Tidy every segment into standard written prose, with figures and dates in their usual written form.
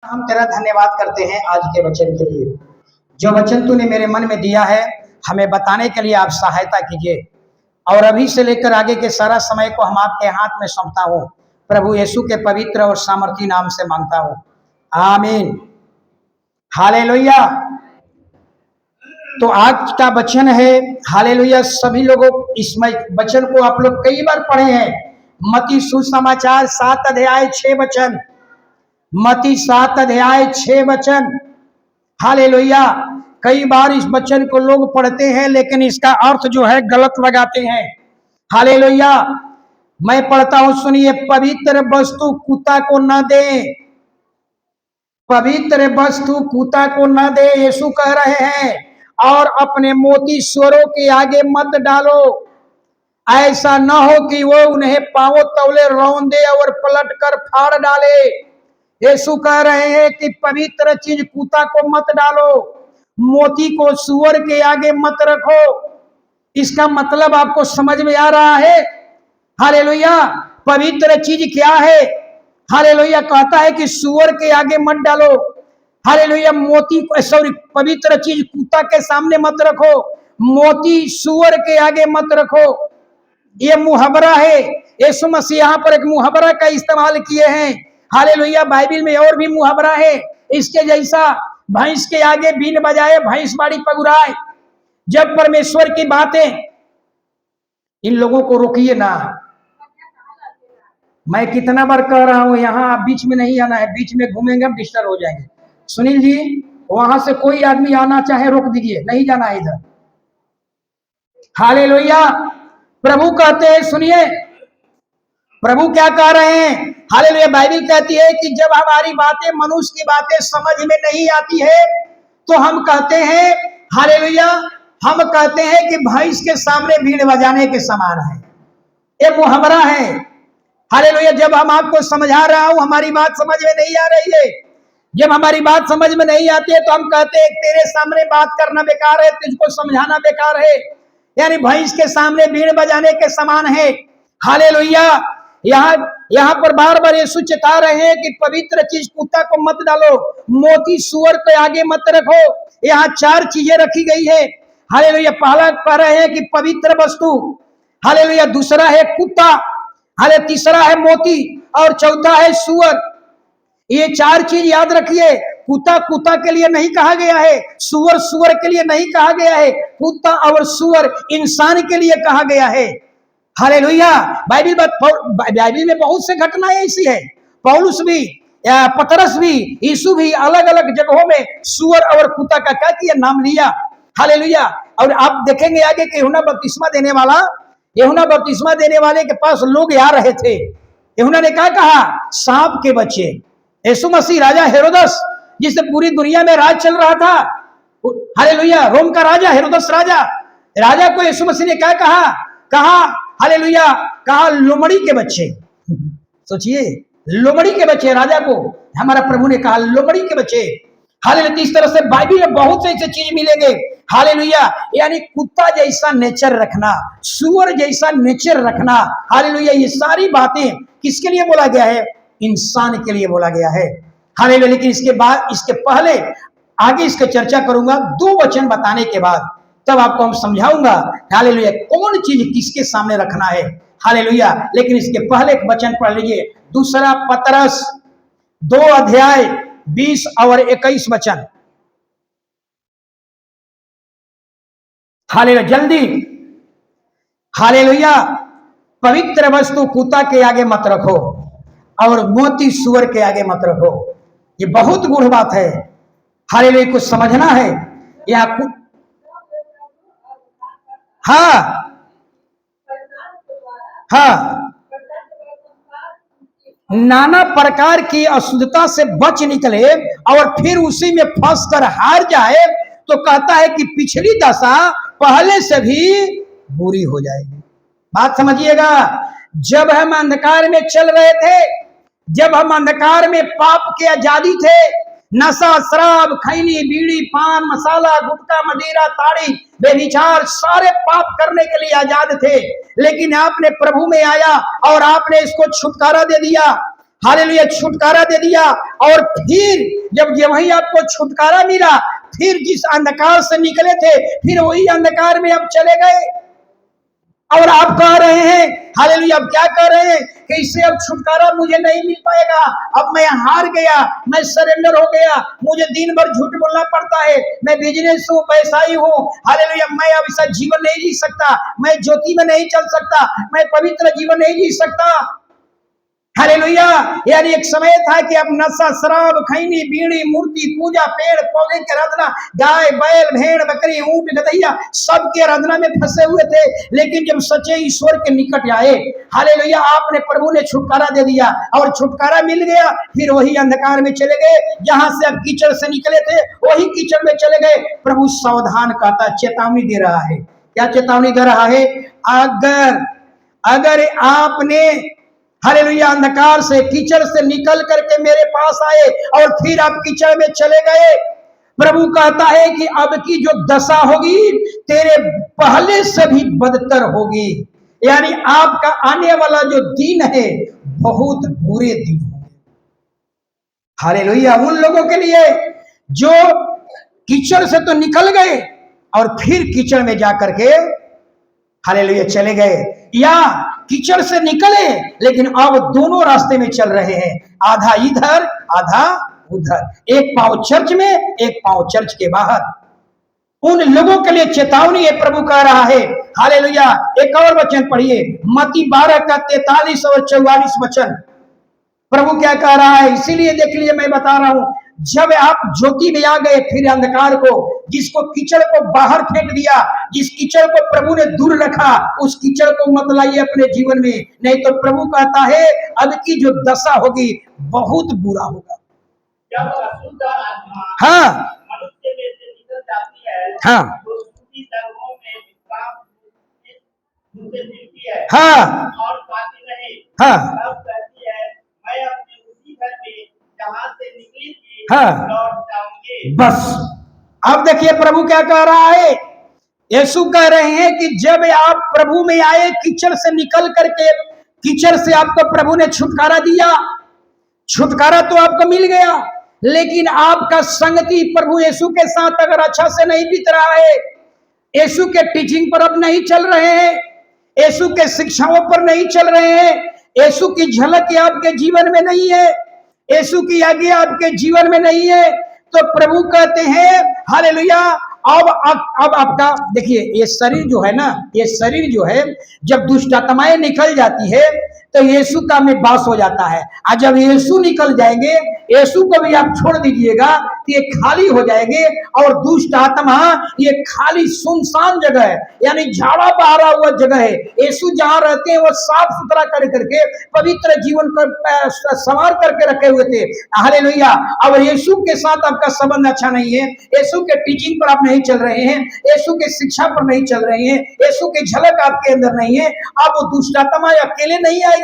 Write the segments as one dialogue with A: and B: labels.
A: हम तेरा धन्यवाद करते हैं आज के वचन के लिए। जो वचन तूने मेरे मन में दिया है हमें बताने के लिए आप सहायता कीजिए। और अभी से लेकर आगे के सारा समय को हम आपके हाथ में सौंपता हूँ। प्रभु यीशु के पवित्र और सामर्थी नाम से मांगता हूँ, आमीन। हालेलुया। तो आज का वचन है हालेलुया। सभी लोगों इस वचन को आप लोग कई बार पढ़े हैं। मत्ती सुसमाचार 7 अध्याय 6 वचन, मत्ती 7 अध्याय 6 वचन। हालेलुया। कई बार इस वचन को लोग पढ़ते हैं लेकिन इसका अर्थ जो है गलत लगाते हैं। हालेलुया। मैं पढ़ता हूं, सुनिए। पवित्र वस्तु कुत्ता को न दे, पवित्र वस्तु कुत्ता को न दे, यीशु कह रहे हैं। और अपने मोती सुअरों के आगे मत डालो, ऐसा न हो कि वो उन्हें पांवों तौले रौंदे और पलट कर फाड़ डाले। यीशु कह रहे हैं कि पवित्र चीज कुत्ता को मत डालो, मोती को सुअर के आगे मत रखो। इसका मतलब आपको समझ में आ रहा है? हालेलुया। पवित्र चीज क्या है? हालेलुया। कहता है कि सुअर के आगे मत डालो। हालेलुया। मोती को सॉरी पवित्र चीज कुत्ता के सामने मत रखो, मोती सुअर के आगे मत रखो। ये मुहावरा है। यीशु मसीह यहाँ पर एक मुहावरा का इस्तेमाल किए हैं। हालेलुया। बाइबल में और भी मुहावरा है इसके जैसा। भैंस के आगे बीन बजाए भैंस बाड़ी पगुराए। जब परमेश्वर की बातें, इन लोगों को रोकिए ना। मैं कितना बार कह रहा हूं, यहां आप बीच में नहीं आना है, बीच में घूमेंगे हम डिस्टर्ब हो जाएंगे। सुनील जी, वहां से कोई आदमी आना चाहे रोक दीजिए, नहीं जाना है इधर। हालेलुया। प्रभु कहते हैं, सुनिए प्रभु क्या कह रहे हैं। हालेलुया। बाइबल कहती है कि जब हमारी बातें, मनुष्य की बातें समझ में नहीं आती है तो हम कहते हैं, हालेलुया, हम कहते हैं कि भैंस के सामने भीड़ बजाने के समान है। ये मुहावरा है। हालेलुया। जब हम आपको समझा रहा हूं, हमारी बात समझ में नहीं आ रही है, जब हमारी बात समझ में नहीं आती है तो हम कहते हैं तेरे सामने बात करना बेकार है, तुझको समझाना बेकार है। यानी भैंस के सामने भीड़ बजाने के समान है। हालेलुया। यहाँ पर बार बार यीशु चेता रहे हैं कि पवित्र चीज कुत्ता को मत डालो, मोती सुअर के आगे मत रखो। यहाँ 4 चीजें रखी गई है। हालेलुया। पहला कह रहे हैं कि पवित्र वस्तु, हालेलुया। दूसरा है कुत्ता, हाले तीसरा है मोती, और चौथा है सुअर। ये 4 चीज याद रखिए। कुत्ता कुत्ता के लिए नहीं कहा गया है, सुअर सुअर के लिए नहीं कहा गया है, कुत्ता और सुअर इंसान के लिए कहा गया है। हालेलुया। बाइबल में बहुत से घटनाएं ऐसी है। पौलुस भी, पतरस भी, यीशु भी अलग अलग जगहों में सुअर और कुत्ता का क्या किया, नाम लिया। हालेलुया। और आप देखेंगे आगे कि यूहन्ना बपतिस्मा देने वाले के पास लोग आ रहे थे। यूहन्ना ने क्या कहा, सांप के बच्चे। यीशु मसीह राजा हेरोदस, जिससे पूरी दुनिया में राज चल रहा था, हालेलुया, रोम का राजा हेरोदस राजा को यीशु मसीह ने क्या कहा, हालेलुया, कहा लोमड़ी के बच्चे। सोचिए, लोमड़ी के बच्चे राजा को हमारा प्रभु ने कहा, लोमड़ी के बच्चे। हालेलुया। इस तरह से बाइबल में बहुत से ऐसे चीज मिलेंगे। हालेलुया। यानी कुत्ता जैसा नेचर रखना, सुअर जैसा नेचर रखना। हालेलुया। ये सारी बातें किसके लिए बोला गया है? इंसान के लिए बोला गया है। हालेलुया। लेकिन इसके बाद, इसके पहले आगे इसकी चर्चा करूंगा 2 वचन बताने के बाद, तब आपको हम समझाऊंगा हालेलुया कौन चीज किसके सामने रखना है। हालेलुया। लेकिन इसके पहले एक वचन पढ़ लीजिए, 2 पतरस 2 अध्याय 20 और 21 वचन। हालेलुया, जल्दी। हालेलुया। पवित्र वस्तु कुत्ता के आगे मत रखो और मोती सुअर के आगे मत रखो। ये बहुत गूढ़ बात है। हालेलुया। कुछ समझना है यहाँ। हाँ, नाना प्रकार की अशुद्धता से बच निकले और फिर उसी में फंस कर हार जाए तो कहता है कि पिछली दशा पहले से भी बुरी हो जाएगी। बात समझिएगा। जब हम अंधकार में चल रहे थे, जब हम अंधकार में पाप के आजादी थे, नशा, शराब, खैनी, बीड़ी, पान मसाला, गुटखा, मदिरा, ताड़ी, बेविचार, सारे पाप करने के लिए आजाद थे। लेकिन आपने प्रभु में आया और आपने इसको छुटकारा दे दिया। हालेलुया छुटकारा दे दिया। और फिर जब वही आपको छुटकारा मिला, फिर जिस अंधकार से निकले थे, फिर वही अंधकार में अब चले गए। और आप कह रहे हैं हालेलुया, अब क्या कह रहे हैं कि इससे अब छुटकारा मुझे नहीं मिल पाएगा, अब मैं हार गया, मैं सरेंडर हो गया, मुझे दिन भर झूठ बोलना पड़ता है, मैं बिजनेस हूँ, व्यवसायी हूँ, हालेलुया मैं अब ऐसा जीवन नहीं जी सकता, मैं ज्योति में नहीं चल सकता, मैं पवित्र जीवन नहीं जी सकता। हालेलुया। यानी एक समय था कि अब नशा, शराब, खैनी, बीड़ी, मूर्ति पूजा, पेड़ पौधे की आराधना, गाय बैल भेड़ बकरी ऊंट गधैया सब की आराधना में फंसे हुए थे। लेकिन जब सच्चे ईश्वर के निकट आए, हालेलुया आपने, प्रभु ने छुटकारा दे दिया और छुटकारा मिल गया, फिर वही अंधकार में चले गए, जहां से अब कीचड़ से निकले थे वही कीचड़ में चले गए। प्रभु सावधान कहता, चेतावनी दे रहा है। क्या चेतावनी दे रहा है? अगर आपने हालेलुया अंधकार से, कीचड़ से निकल करके मेरे पास आए और फिर आप कीचड़ में चले गए, प्रभु कहता है कि अब की जो दशा होगी तेरे पहले से भी बदतर होगी। यानी आपका आने वाला जो दिन है बहुत बुरे दिन होंगे। हालेलुया उन लोगों के लिए जो कीचड़ से तो निकल गए और फिर कीचड़ में जाकर के हालेलुया चले गए, या कीचड़ से निकले लेकिन अब दोनों रास्ते में चल रहे हैं, आधा इधर आधा उधर, एक पांव चर्च में एक पांव चर्च के बाहर। उन लोगों के लिए चेतावनी है, प्रभु कह रहा है। हालेलुया। एक और वचन पढ़िए, मत्ती 12 का 43 और 44 वचन। प्रभु क्या कह रहा है? इसीलिए देख लीजिए, मैं बता रहा हूं, जब आप ज्योति में आ गए, फिर अंधकार को, जिसको कीचड़ को बाहर फेंक दिया, जिस कीचड़ को प्रभु ने दूर रखा, उस कीचड़ को मत लाइए अपने जीवन में, नहीं तो प्रभु कहता है अब की जो दशा होगी बहुत बुरा होगा। हाँ मनुष्य में से निकल जाती है, हाँ हाँ और पाती नहीं, हाँ तब कहती है मैं अपने उसी घर में जहां से निकली थी लौट जाऊंगी। बस अब देखिए प्रभु क्या कह रहा है। यीशु कह रहे हैं कि जब आप प्रभु में आए, कीचड़ से निकल करके, कीचड़ से आपको प्रभु ने छुटकारा दिया, छुटकारा तो आपको मिल गया, लेकिन आपका संगति प्रभु यीशु के साथ अगर अच्छा से नहीं बीत रहा है, यीशु के टीचिंग पर अब नहीं चल रहे हैं, यीशु के शिक्षाओं पर नहीं चल रहे हैं, यीशु की झलक आपके जीवन में नहीं है, यीशु की आज्ञा आपके जीवन में नहीं है, तो प्रभु कहते हैं हालेलुया अब आपका देखिए, ये शरीर जो है ना, ये शरीर जो है जब दुष्ट आत्माएं निकल जाती है तो यीशु का में वास हो जाता है, और जब यीशु निकल जाएंगे, यीशु को भी आप छोड़ दीजिएगा तो ये खाली हो जाएंगे, और दुष्ट आत्मा ये खाली सुनसान जगह है, यानी झाड़ा बहारा हुआ जगह है। यीशु जहां रहते हैं वो साफ सुथरा कर करके पवित्र जीवन को संवार करके रखे हुए थे। हालेलुया। अब यीशु के साथ आपका संबंध अच्छा नहीं है, यीशु के टीचिंग पर आप नहीं चल रहे हैं, यीशु के शिक्षा पर नहीं चल रहे हैं, यीशु की झलक आपके अंदर नहीं है, अब वो दुष्ट आत्मा अकेले नहीं आएगी।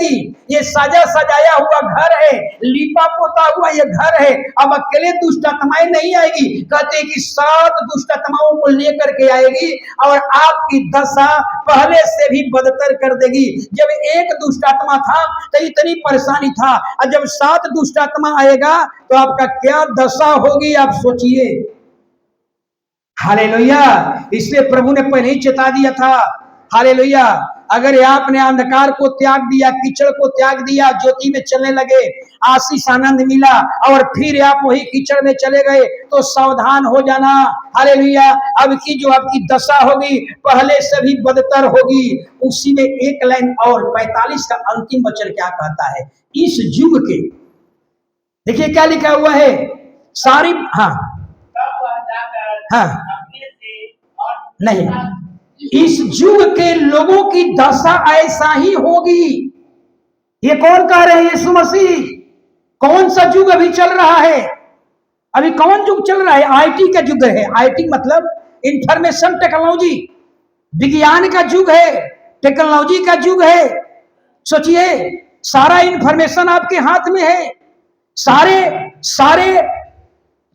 A: ये साजा सजाया हुआ घर है, लीपा पोता हुआ ये घर है, अब अकेले दुष्ट आत्माएं नहीं आएगी। कहते कि 7 दुष्ट आत्माओं को लेकर के आएगी और आपकी दशा पहले से भी बदतर कर देगी। जब एक दुष्ट आत्मा था तो इतनी परेशानी था, और जब 7 दुष्ट आत्मा आएगा तो आपका क्या दशा होगी आप सोचिए। हालेलुया। इसलिए प्रभु ने पहले ही चेता दिया था। हालेलुया। अगर आपने अंधकार को त्याग दिया, कीचड़ को त्याग दिया, ज्योति में चलने लगे, आशीष आनंद मिला, और फिर आप वही कीचड़ में चले गए, तो सावधान हो जाना। हालेलुया। अब की जो आपकी दशा होगी पहले से भी बदतर होगी। उसी में एक लाइन और 45 का अंतिम वचन क्या कहता है, इस युग के, देखिए क्या लिखा हुआ है सारी, हाँ हाँ नहीं, इस युग के लोगों की दशा ऐसा ही होगी। ये कौन कह रहे हैं? यीशु मसीह। कौन सा युग अभी चल रहा है? अभी कौन युग चल रहा है? आईटी का युग है। आईटी मतलब इंफॉर्मेशन टेक्नोलॉजी, विज्ञान का युग है, टेक्नोलॉजी का युग है। सोचिए, सारा इंफॉर्मेशन आपके हाथ में है, सारे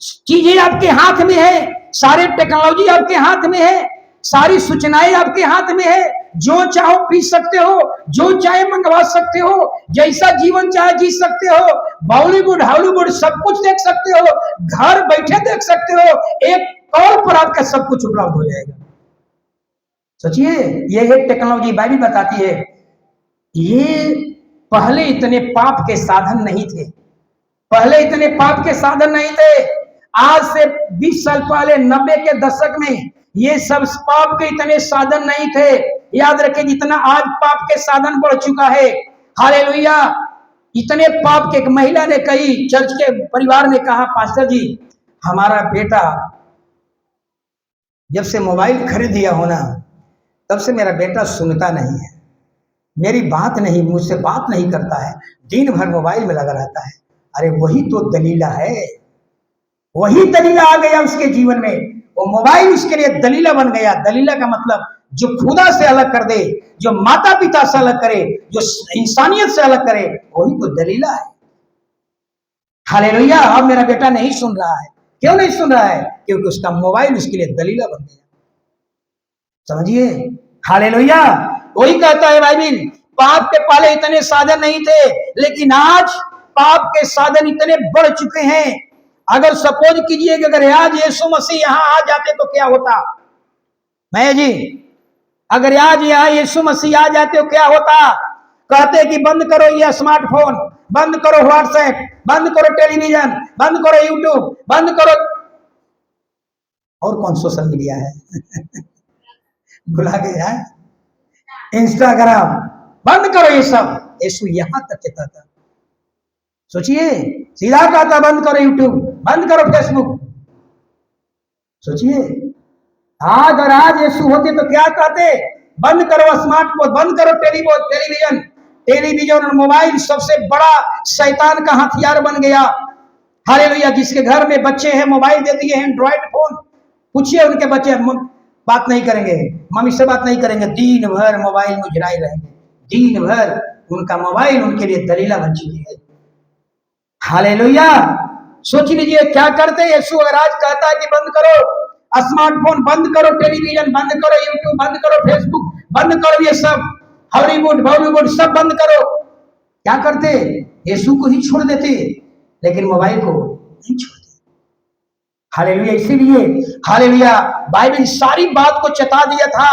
A: चीजें आपके हाथ में है, सारे टेक्नोलॉजी आपके हाथ में है, सारी सूचनाएं आपके हाथ में है, जो चाहो पी सकते हो, जो चाहे मंगवा सकते हो, जैसा जीवन चाहे जी सकते हो, बॉलीवुड हॉलीवुड सब कुछ देख सकते हो, घर बैठे देख सकते हो, एक कॉल पर आपका सब कुछ उपलब्ध हो जाएगा। सोचिए, ये है टेक्नोलॉजी। बाइबल बताती है ये पहले इतने पाप के साधन नहीं थे, पहले इतने पाप के साधन नहीं थे। आज से 20 साल पहले 90 के दशक में ये सब पाप के इतने साधन नहीं थे। याद रखें, जितना आज पाप के साधन बढ़ चुका है। हालेलुया। इतने पाप के, एक महिला ने कही, चर्च के परिवार ने कहा, पास्टर जी हमारा बेटा जब से मोबाइल खरीद दिया हो ना, तब से मेरा बेटा सुनता नहीं है, मेरी बात नहीं, मुझसे बात नहीं करता है, दिन भर मोबाइल में लगा रहता है। अरे वही तो दलीला है, वही दलीला आ गया उसके जीवन में। वो मोबाइल उसके लिए दलीला बन गया। दलीला का मतलब जो खुदा से अलग कर दे, जो माता पिता से अलग करे, जो इंसानियत से अलग करे, वही तो दलीला है। हालेलुया। अब मेरा बेटा नहीं सुन रहा है। क्यों नहीं सुन रहा है? क्योंकि उसका मोबाइल उसके लिए दलीला बन गया। समझिए, हालेलुया। वही कहता है बाइबल, पाप के पहले इतने साधन नहीं थे, लेकिन आज पाप के साधन इतने बढ़ चुके हैं। अगर सपोज कीजिए कि अगर आज यीशु मसीह यहां आ जाते तो क्या होता? मैं जी, अगर आज यहाँ यीशु मसीह आ जाते तो क्या होता? कहते कि बंद करो ये स्मार्टफोन, बंद करो व्हाट्सएप, बंद करो टेलीविजन, बंद करो यूट्यूब, बंद करो और कौन सोशल मीडिया है भुला गया है, इंस्टाग्राम, बंद करो ये सब। यीशु यहां तक कहता था। सोचिए, सीधा कहता बंद करो यूट्यूब, बंद करो फेसबुक। सोचिए, अगर आज यीशु होते तो क्या कहते? बंद करो स्मार्टफोन, बंद करो टेलीविजन। टेलीविजन और मोबाइल सबसे बड़ा शैतान का हथियार बन गया। हालेलुया। जिसके घर में बच्चे हैं, मोबाइल दे दिए हैं, एंड्रॉइड फोन, पूछिए उनके बच्चे बात नहीं करेंगे, मम्मी से बात नहीं करेंगे, दिन भर मोबाइल में घिराए रहेंगे। दिन भर उनका मोबाइल उनके लिए दलीला बन चुकी है। हालेलुया। सोच लीजिए क्या करते यीशु अगर आज कहता है कि बंद करो स्मार्टफोन, बंद करो टेलीविजन, बंद करो यूट्यूब, बंद करो फेसबुक, बंद करो ये सब हॉलीवुड बॉलीवुड सब बंद करो, क्या करते? यीशु को ही छोड़ देते, लेकिन मोबाइल को नहीं छोड़ते। हालेलुया। इसीलिए हालेलुया बाइबल सारी बात को चेता दिया था।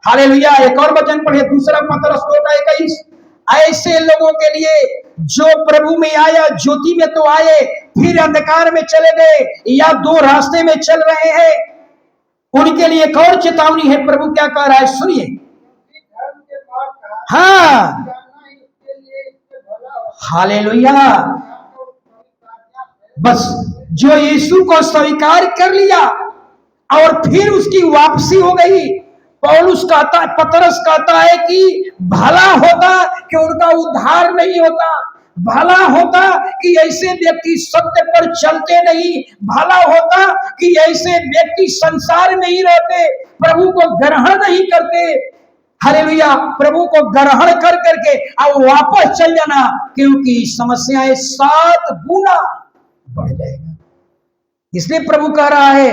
A: हालेलुया। एक और वचन पढ़े, दूसरा पतरस 2:21, ऐसे लोगों के लिए जो प्रभु में आया, ज्योति में तो आए, फिर अंधकार में चले गए या दो रास्ते में चल रहे हैं, उनके लिए एक और चेतावनी है। प्रभु क्या कह रहा है, सुनिए। हाँ, हालेलुया। बस जो यीशु को स्वीकार कर लिया और फिर उसकी वापसी हो गई, पौलुस कहता है, पतरस कहता है कि भला होता कि उनका उद्धार नहीं होता, भला होता कि ऐसे व्यक्ति सत्य पर चलते नहीं, भला होता कि ऐसे व्यक्ति संसार में ही रहते, प्रभु को ग्रहण नहीं करते। हालेलुया। प्रभु को ग्रहण कर करके अब वापस चल जाना, क्योंकि समस्याएं 7 गुना बढ़ जाएगा। इसलिए प्रभु कह रहा है,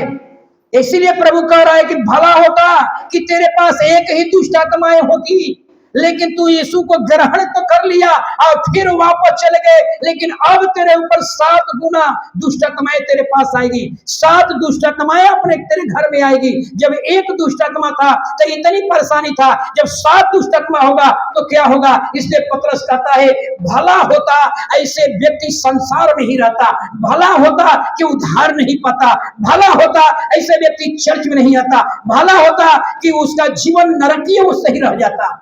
A: इसीलिए प्रभु कह रहा है कि भला होता कि तेरे पास एक ही दुष्ट आत्माएं होती, लेकिन तू यीशु को ग्रहण तो कर लिया और फिर वापस चले गए, लेकिन अब तेरे ऊपर 7 गुना दुष्ट आत्माएं तेरे पास आएगी। 7 दुष्ट आत्माएं अपने तेरे घर में आएगी। जब एक दुष्ट आत्मा था तो इतनी परेशानी था, जब 7 दुष्ट आत्मा होगा तो क्या होगा? इसलिए पतरस कहता है, भला होता ऐसे व्यक्ति संसार में ही रहता, भला होता कि उद्धार नहीं पाता, भला होता ऐसे व्यक्ति चर्च में नहीं आता, भला होता कि उसका जीवन नरकीय वो सही रह जाता,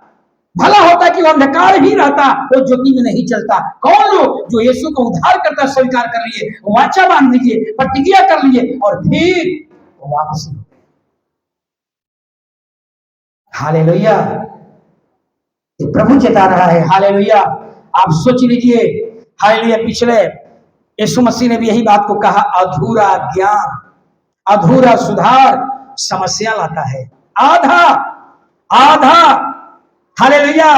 A: भला होता कि वो अंधकार ही रहता, वो ज्योति में नहीं चलता। कौन लोग? जो यीशु को उद्धार करता स्वीकार कर लिए, वाचा बांध लीजिए, प्रतिज्ञा कर लिए और फिर वापसी। हालेलुया। प्रभु चेता रहा है। हालेलुया। आप सोच लीजिए, हालेलुया, पिछले यीशु मसीह ने भी यही बात को कहा, अधूरा ज्ञान, अधूरा सुधार समस्या लाता है। आधा आधा। हालेलुया।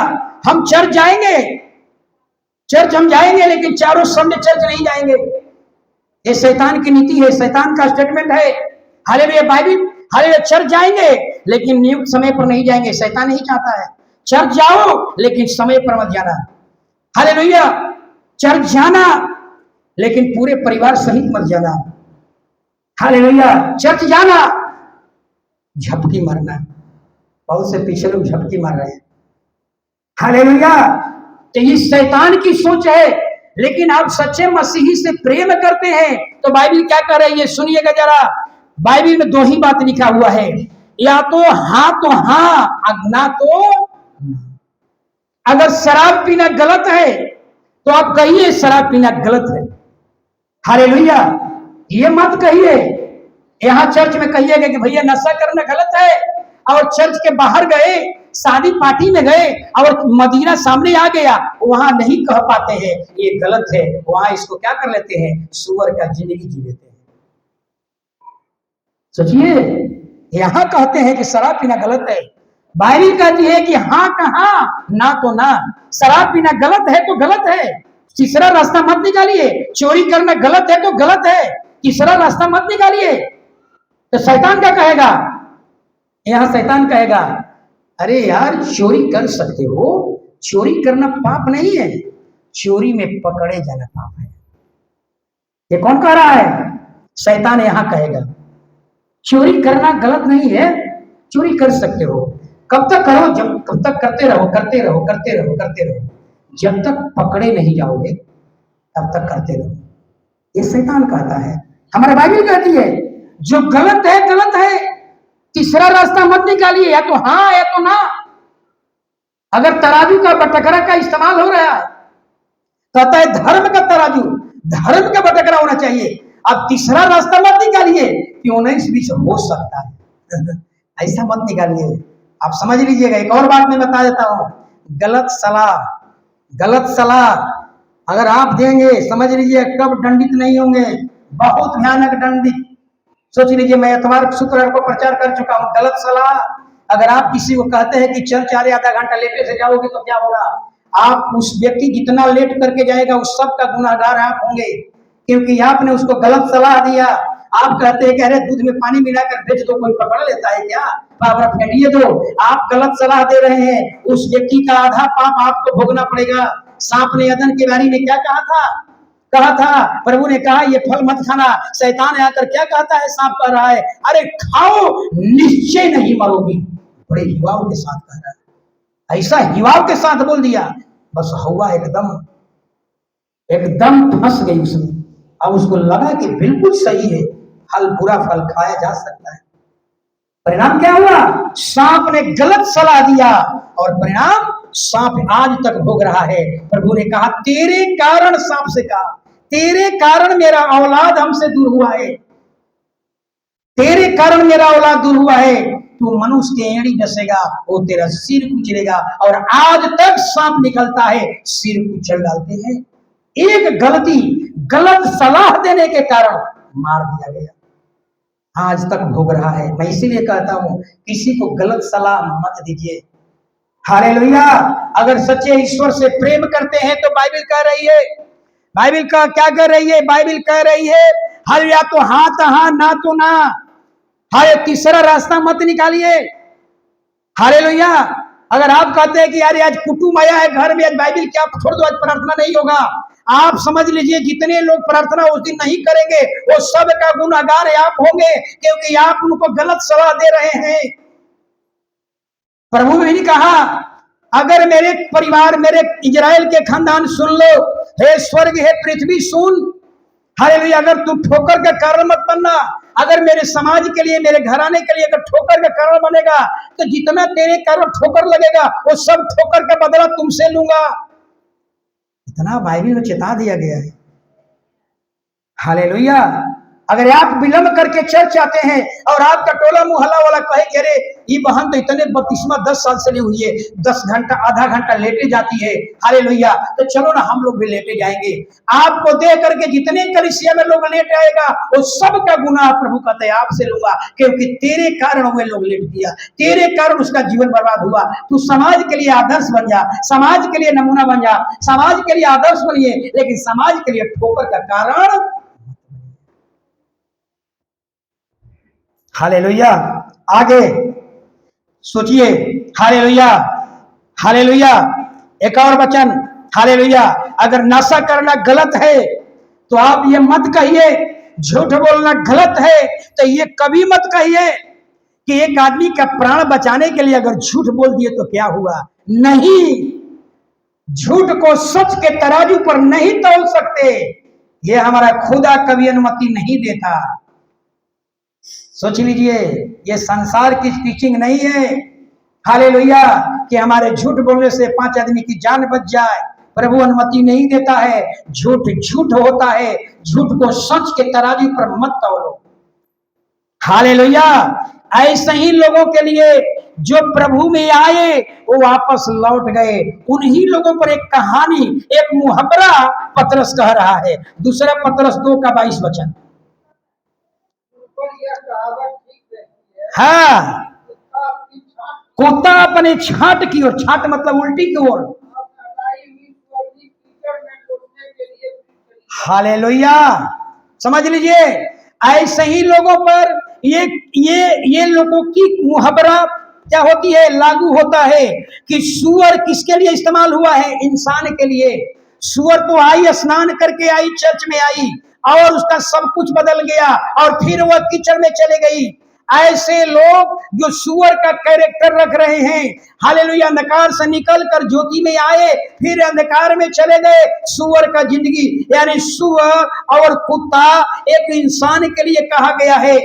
A: हम चर्च जाएंगे, चर्च हम जाएंगे, लेकिन चारों संडे चर्च नहीं जाएंगे। ये शैतान की नीति है, शैतान का स्टेटमेंट है। हालेलुया। बाइबल, हालेलुया, चर्च जाएंगे लेकिन नियुक्त समय पर नहीं जाएंगे, शैतान नहीं चाहता है। चर्च जाओ लेकिन समय पर मत जाना। हालेलुया। चर्च जाना लेकिन पूरे परिवार सहित मत जाना। हालेलुया। चर्च जाना, झपकी मारना। बहुत से पीछे लोग झपकी मार रहे हैं। हालेलुया। तो ये शैतान की सोच है। लेकिन आप सच्चे मसीही से प्रेम करते हैं तो बाइबिल क्या कह रही है, सुनिएगा जरा। बाइबिल में दो ही बात लिखा हुआ है, या तो हाँ, ना तो। अगर शराब पीना गलत है तो आप कहिए शराब पीना गलत है। हालेलुया। ये मत कहिए। यहां चर्च में कहिएगा कि भैया नशा करना गलत है, और चर्च के बाहर गए, शादी पार्टी में गए और मदीना सामने आ गया, वहां नहीं कह पाते हैं ये गलत है। वहां इसको क्या कर लेते हैं, सुअर का जिंदगी जी लेते हैं। सोचिए, यहां कहते हैं कि शराब पीना गलत है, बाइबिल कहती है कि हाँ कहा, ना तो ना। शराब पीना गलत है तो गलत है, तीसरा रास्ता मत निकालिए। चोरी करना गलत है तो गलत है, तीसरा रास्ता मत निकालिए। तो शैतान क्या कहेगा, यहां शैतान कहेगा अरे यार चोरी कर सकते हो, चोरी करना पाप नहीं है, चोरी में पकड़े जाना पाप है। ये कौन कह रहा है, शैतान यहां कहेगा चोरी करना गलत नहीं है, चोरी कर सकते हो। कब तक करो, जब कब तक करते रहो, करते रहो, करते रहो, करते रहो, जब तक पकड़े नहीं जाओगे तब तक करते रहो। ये शैतान कहता है। हमारा बाइबिल कहती है जो गलत है गलत है, तीसरा रास्ता मत निकालिए, या तो हाँ या तो ना। अगर तराजू का बटकरा का इस्तेमाल हो रहा है, कहता है धर्म का तराजू, धर्म का बटकरा होना चाहिए। अब तीसरा रास्ता मत निकालिए, क्यों नहीं इस बीच हो सकता है ऐसा मत निकालिए। आप समझ लीजिएगा। एक और बात मैं बता देता हूं, गलत सलाह, गलत सलाह अगर आप देंगे, समझ लीजिए कब दंडित नहीं होंगे, बहुत भयानक दंडित। सोच लीजिए, मैं इतवार शुक्रवार को प्रचार कर चुका हूं, गलत सलाह। अगर आप किसी को कहते हैं कि चल चारे आधा घंटा लेटे से जाओगे तो क्या होगा, आप उस व्यक्ति जितना लेट करके जाएगा उस सब का गुनाहगार आप होंगे, क्योंकि आपने उसको गलत सलाह दिया। आप कहते हैं कि अरे दूध में पानी मिलाकर बेच दो, कोई पकड़ लेता है क्या, बाबरा फेंकिए दो। आप गलत सलाह दे रहे हैं, उस व्यक्ति का आधा पाप आपको भोगना पड़ेगा। सांप ने अदन के बारे में क्या कहा था, प्रभु ने कहा ये फल मत खाना। शैतान आकर क्या कहता है, सांप कह रहा है अरे खाओ निश्चय नहीं मरोगी। बड़े हिवाव के साथ कह रहा है, ऐसा हिवाव के साथ बोल दिया, बस हवा एकदम फंस गई उसमें। अब उसको लगा कि बिल्कुल सही है, फल बुरा फल खाया जा सकता है। परिणाम क्या हुआ, सांप ने गलत सलाह दिया और परिणाम सांप आज तक भोग रहा है। प्रभु ने कहा तेरे कारण, सांप से कहा तेरे कारण मेरा औलाद हमसे दूर हुआ है, तेरे कारण मेरा औलाद दूर हुआ है। तू मनुष्य के एड़ी डसेगा, वो तेरा सिर कुचलेगा। और आज तक सांप निकलता है, सिर कुचल डालते हैं। एक गलती, गलत सलाह देने के कारण मार दिया गया, आज तक भोग रहा है। मैं इसीलिए कहता हूं किसी को गलत सलाह मत दीजिए। हालेलुया। अगर सच्चे ईश्वर से प्रेम करते हैं तो बाइबिल कह रही है, बाइबिल का क्या कह रही है, बाइबिल कह रही है हर या तो हाँ तो हाँ, ना तो ना। हर तीसरा रास्ता मत निकालिए। हालेलुया। अगर आप कहते हैं कि यार आज कुटुंब आया है घर में, आज बाइबिल क्या छोड़ दो, आज प्रार्थना नहीं होगा, आप समझ लीजिए जितने लोग प्रार्थना उस दिन नहीं करेंगे वो सब का गुनाहगार आप होंगे, क्योंकि आप उनको गलत सलाह दे रहे हैं। प्रभु ने नहीं कहा अगर मेरे परिवार, मेरे इजराइल के खानदान सुन लो, हे स्वर्ग हे पृथ्वी सुन। हालेलुया। अगर तू ठोकर का कारण मत बनना, अगर मेरे समाज के लिए, मेरे घराने के लिए अगर ठोकर का कारण बनेगा तो जितना तेरे कारण ठोकर लगेगा वो सब ठोकर का बदला तुमसे लूंगा। इतना बाइबिल में चेता दिया गया है। हालेलुया। अगर आप विलंब करके चर्च आते हैं और आपका टोला मुहल्ला वाला कहे कि अरे ये बहन तो इतने बपतिस्मा 10 साल से ली हुई है, 10 घंटा आधा घंटा लेटे जाती है, हालेलुया, तो चलो ना हम लोग भी लेटे जाएंगे। आपको दे करके जितने कलीसिया में लोग लेट आएगा वो सब का गुनाह प्रभु कहते हैं आपसे लूंगा, क्योंकि तेरे कारण वे लोग लेट दिया, तेरे कारण उसका जीवन बर्बाद हुआ। तू समाज के लिए आदर्श बन जा, समाज के लिए नमूना बन जा, समाज के लिए आदर्श बनिए, लेकिन समाज के लिए ठोकर का कारण। हालेलुया। आगे सोचिए। Hallelujah, hallelujah. एक और वचन, हालेलुया। अगर नशा करना गलत है तो आप ये मत कहिए, झूठ बोलना गलत है तो ये कभी मत कहिए कि एक आदमी का प्राण बचाने के लिए अगर झूठ बोल दिए तो क्या हुआ। नहीं, झूठ को सच के तराजू पर नहीं तौल सकते, ये हमारा खुदा कभी अनुमति नहीं देता। सोच लीजिए, ये संसार की टीचिंग नहीं है, हालेलुया, कि हमारे झूठ बोलने से 5 आदमी की जान बच जाए। प्रभु अनुमति नहीं देता है। झूठ झूठ होता है, झूठ को सच के तराजू पर मत तौलो। हालेलुया। ऐसे ही लोगों के लिए जो प्रभु में आए वो वापस लौट गए, उन्हीं लोगों पर एक कहानी, एक मुहब्बरा पतरस कह रहा है। दूसरा पतरस 2:22। हाँ, कुत्ता अपने छांट की ओर, छांट मतलब उल्टी की ओर। हालेलुया, समझ लीजिए। ऐसे ही लोगों पर ये लोगों की मुहब्बरा क्या होती है, लागू होता है कि सुअर किसके लिए इस्तेमाल हुआ है, इंसान के लिए। सुअर तो आई, स्नान करके आई, चर्च में आई और उसका सब कुछ बदल गया और फिर वह कीचड़ में चले गई। ऐसे लोग जो सुअर का कैरेक्टर रख रहे हैं, हालेलुया, अंधकार से निकलकर ज्योति में आए फिर अंधकार में चले गए, सुअर का जिंदगी। यानी सुअर और कुत्ता एक इंसान के लिए कहा गया है।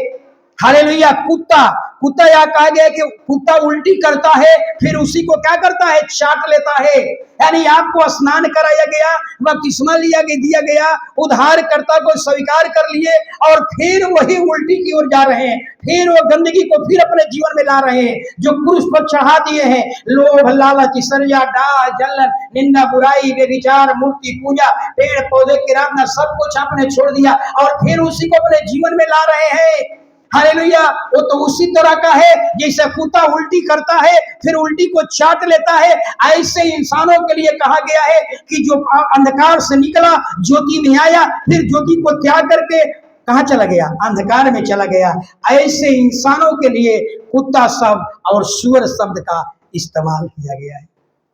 A: हालेलुया। कुत्ता कुत्ता यह कहा गया कि कुत्ता उल्टी करता है फिर उसी को क्या करता है, चाट लेता है। यानी आपको स्नान कराया गया, बपतिस्मा दिया गया, उद्धारकर्ता को स्वीकार कर लिए और फिर वही उल्टी की ओर जा रहे हैं, फिर वो गंदगी को फिर अपने जीवन में ला रहे हैं जो क्रूस पर चढ़ा दिए हैं। लोभ, लालच, ईर्ष्या, डाह, जलन, निंदा, बुराई, व्यभिचार, मूर्ति पूजा, पेड़ पौधे की आराधना, सब कुछ आपने छोड़ दिया और फिर उसी को अपने जीवन में ला रहे हैं। हालेलुया। वो तो उसी तरह का है जैसे कुत्ता उल्टी करता है फिर उल्टी को चाट लेता है। ऐसे इंसानों के लिए कहा गया है कि जो अंधकार से निकला, ज्योति में आया, फिर ज्योति को त्याग करके कहां चला गया, अंधकार में चला गया। ऐसे इंसानों के लिए कुत्ता शब्द और सुअर शब्द का इस्तेमाल किया गया है।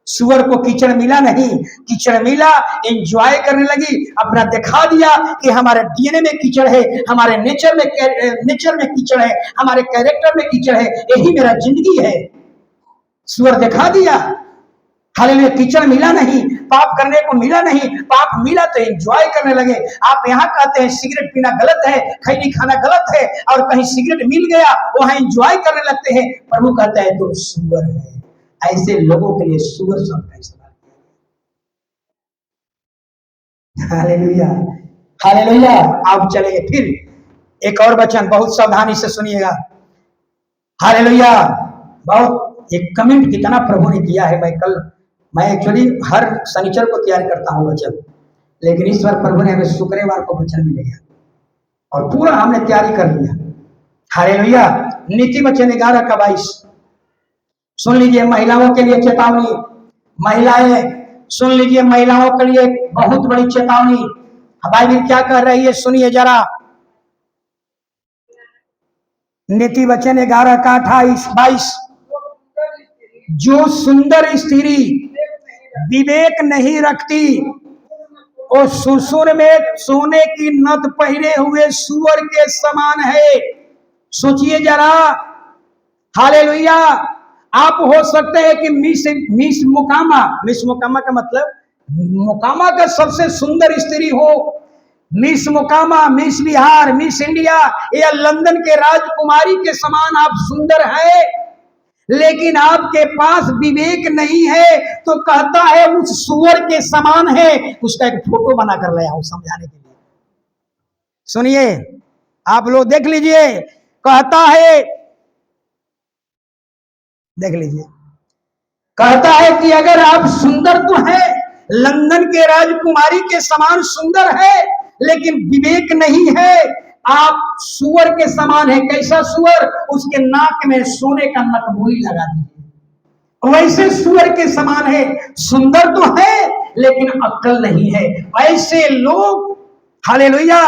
A: सुअर को कीचड़ मिला नहीं, कीचड़ मिला, एंजॉय करने लगी, अपना दिखा दिया कि हमारे डीएनए में कीचड़ है, हमारे नेचर में कीचड़ है, हमारे कैरेक्टर में कीचड़ है, यही मेरा जिंदगी है। सुअर दिखा दिया। हालेलुया। कीचड़ मिला नहीं, पाप करने को मिला नहीं, पाप मिला तो एंजॉय करने लगे। आप यहाँ कहते हैं सिगरेट पीना गलत है, खैनी खाना गलत है और कहीं सिगरेट मिल गया वहां एंजॉय करने लगते हैं। प्रभु कहता है तो सुअर है। ऐसे लोगों के लिए सुअर शब्द का इस्तेमाल किया। Hallelujah, hallelujah. आप चलेंगे फिर एक और वचन, बहुत सावधानी से सुनिएगा। हालेलुया। बहुत एक कमेंट कितना प्रभु ने किया है। मैं एक्चुअली हर शनिचर को तैयार करता हूँ वचन, लेकिन इस बार प्रभु ने हमें शुक्रवार को वचन मिलेगा और पूरा हमने तैयारी कर लिया। हालेलुया। नीति वचन 11:22 सुन लीजिए। महिलाओं के लिए चेतावनी, महिलाएं सुन लीजिए, महिलाओं के लिए बहुत बड़ी चेतावनी। बाइबल क्या कह रही है सुनिए जरा। नीति वचन 11:28-22 जो सुंदर स्त्री विवेक नहीं रखती और सुसुर में सोने की नथ पहने हुए सुअर के समान है। सोचिए जरा। हालेलुया। आप हो सकते हैं कि मिस मोकामा का मतलब मोकामा का सबसे सुंदर स्त्री हो, miss Mokama, miss Bihar, miss India या लंदन के राजकुमारी के समान आप सुंदर हैं, लेकिन आपके पास विवेक नहीं है तो कहता है उस सुअर के समान है। उसका एक फोटो बनाकर ले आओ समझाने के लिए। सुनिए, आप लोग देख लीजिए। कहता है, देख लीजिए, कहता है कि अगर आप सुंदर तो हैं, लंदन के राजकुमारी के समान सुंदर है, लेकिन विवेक नहीं है, आप सुअर के समान है। कैसा सुअर? उसके नाक में सोने का नकबूली लगा दीजिए, वैसे सुअर के समान है। सुंदर तो है लेकिन अक्ल नहीं है। ऐसे लोग हालेलुया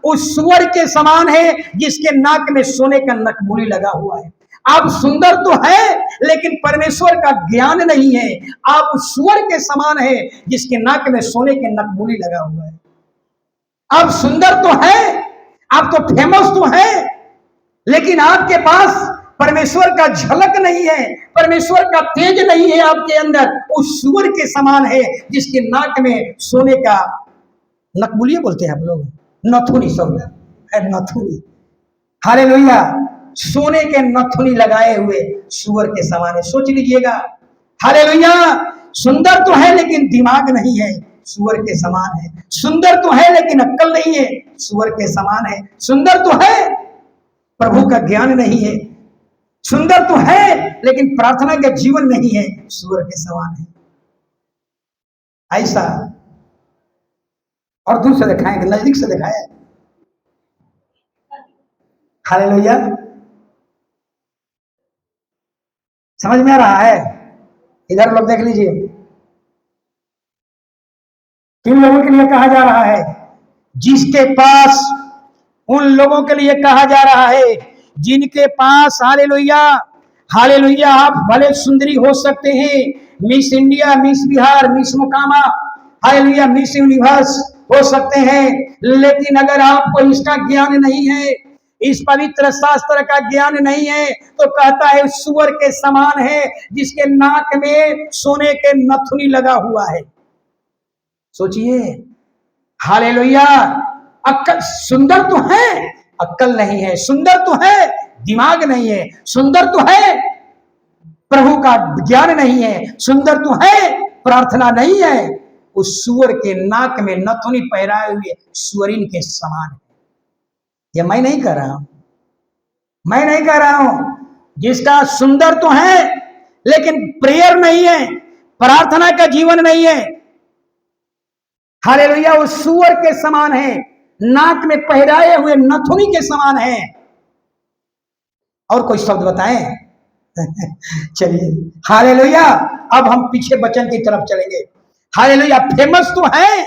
A: उस सुअर के समान है जिसके नाक में सोने का नकबूली लगा हुआ है। आप सुंदर तो है लेकिन परमेश्वर का ज्ञान नहीं है। आप सुअर के समान है जिसके नाक में सोने के नकबूली लगा हुआ है। आप सुंदर तो है, आप तो फेमस तो है, लेकिन आपके पास परमेश्वर का झलक नहीं है, परमेश्वर का तेज नहीं है आपके अंदर। उस सुअर के समान है जिसके नाक में सोने का नकबूलिया बोलते हैं आप लोग, नथुनी, सब है नथुनी। हालेलुया, सोने के नथुनी लगाए हुए सुअर के समान है। सोच लीजिएगा, हालेलुया। सुंदर तो है लेकिन दिमाग नहीं है, सुअर के समान है। सुंदर तो है लेकिन अक्ल नहीं है, सुअर के समान है। सुंदर तो है, प्रभु का ज्ञान नहीं है। सुंदर तो है लेकिन प्रार्थना का जीवन नहीं है, सुअर के समान है। ऐसा और दूर से दिखाएंगे, नजदीक से दिखाया। हालेलुया, समझ में आ रहा है? इधर लोग देख लीजिए, किन लोगों के लिए कहा जा रहा है? जिसके पास, उन लोगों के लिए कहा जा रहा है जिनके पास, हालेलुया, हालेलुया, आप भले सुंदरी हो सकते हैं, miss India, miss Bihar, miss Mokama, hallelujah, miss universe हो सकते हैं, लेकिन अगर आपको इसका ज्ञान नहीं है, इस पवित्र शास्त्र का ज्ञान नहीं है, तो कहता है सुअर के समान है जिसके नाक में सोने के नथुनी लगा हुआ है। सोचिए, हालेलुया। अक्ल, सुंदर तो है, अक्ल नहीं है। सुंदर तो है, दिमाग नहीं है। सुंदर तो है, प्रभु का ज्ञान नहीं है। सुंदर तो है, प्रार्थना नहीं है। उस सुअर के नाक में नथुनी पहराए हुए सुअरिन के समान है। ये मैं नहीं कह रहा हूं, मैं नहीं कह रहा हूं। जिसका सुंदर तो है लेकिन प्रेयर नहीं है, प्रार्थना का जीवन नहीं है, हालेलुया, वो सुअर के समान है, नाक में पहराए हुए नथुनी के समान है। और कोई शब्द बताएं? चलिए, हालेलुया। अब हम पीछे वचन की तरफ चलेंगे। हालेलुया, फेमस तो है,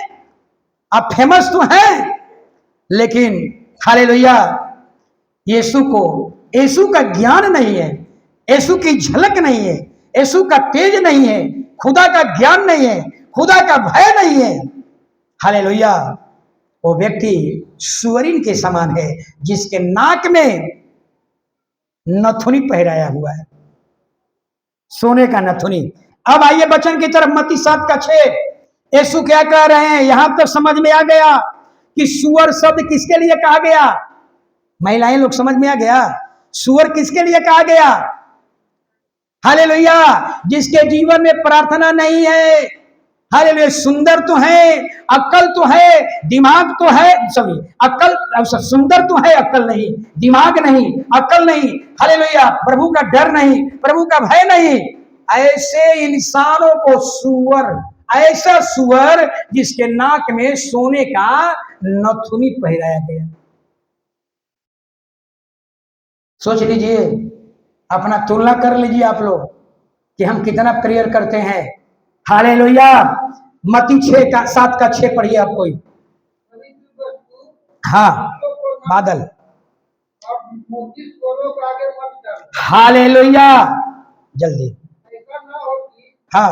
A: आप फेमस तो है, लेकिन हालेलुया, यीशु को, यीशु का ज्ञान नहीं है, यीशु की झलक नहीं है, यीशु का तेज नहीं है, खुदा का ज्ञान नहीं है, खुदा का भय नहीं है। हालेलुया, वो व्यक्ति सुअरिन के समान है जिसके नाक में नथुनी पहराया हुआ है, सोने का नथुनी। अब आइए वचन की तरफ, मत्ती 7:6। यीशु क्या कह रहे हैं? यहां तक समझ में आ गया कि सुअर शब्द किसके लिए कहा गया? महिलाएं लोग, समझ में आ गया सुअर किसके लिए कहा गया? हालेलुया, जिसके जीवन में प्रार्थना नहीं है। हालेलुया, सुंदर तो है, अक्ल तो है, दिमाग तो है, सॉरी, अक्ल, सुंदर तो है, अक्ल नहीं, दिमाग नहीं, अक्ल नहीं, हालेलुया, प्रभु का डर नहीं, प्रभु का भय नहीं। ऐसे इंसानों को सुअर, ऐसा सुअर जिसके नाक में सोने का नथुनी पहराया गया। सोच लीजिए, अपना तुलना कर लीजिए आप लोग कि हम कितना प्रेयर करते हैं। हालेलुया, मत्ती 7:6 पढ़िए आप कोई। हाँ, बादल, हालेलुया, जल्दी। हाँ,